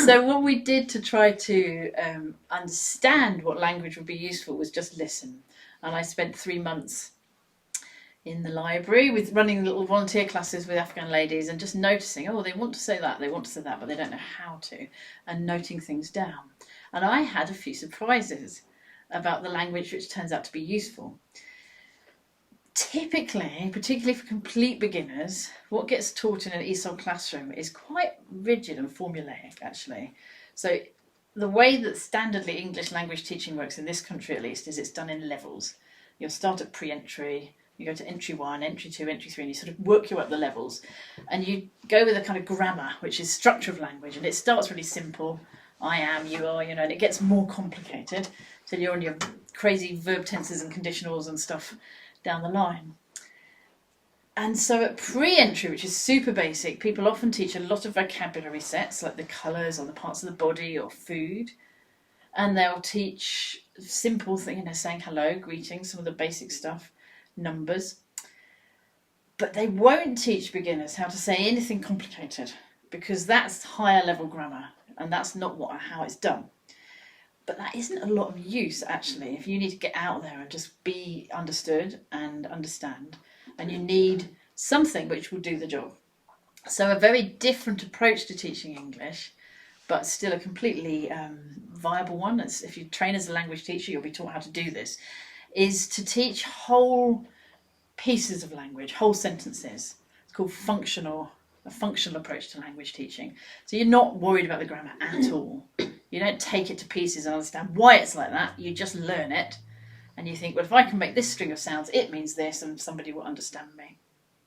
So what we did to try to understand what language would be useful was just listen. And I spent 3 months in the library with running little volunteer classes with Afghan ladies and just noticing, oh, they want to say that, they want to say that, but they don't know how to, and noting things down. And I had a few surprises about the language which turns out to be useful. Typically, particularly for complete beginners, what gets taught in an ESOL classroom is quite rigid and formulaic, actually. So the way that standardly English language teaching works in this country, at least, is it's done in levels. You'll start at pre-entry, you go to entry 1, entry 2, entry 3, and you sort of work your way up the levels. And you go with a kind of grammar, which is structure of language, and it starts really simple. I am, you are, and it gets more complicated till you're on your crazy verb tenses and conditionals and stuff down the line. And so at pre-entry, which is super basic, people often teach a lot of vocabulary sets, like the colours or the parts of the body or food. And they'll teach simple things, saying hello, greetings, some of the basic stuff, numbers. But they won't teach beginners how to say anything complicated, because that's higher level grammar, and that's not how it's done. But that isn't a lot of use, actually, if you need to get out there and just be understood and understand, and you need something which will do the job. So a very different approach to teaching English, but still a completely viable one. If you train as a language teacher, you'll be taught how to do this, is to teach whole pieces of language, whole sentences. It's called a functional approach to language teaching. So you're not worried about the grammar at all. You don't take it to pieces and understand why it's like that. You just learn it, and you think, well, if I can make this string of sounds, it means this, and somebody will understand me.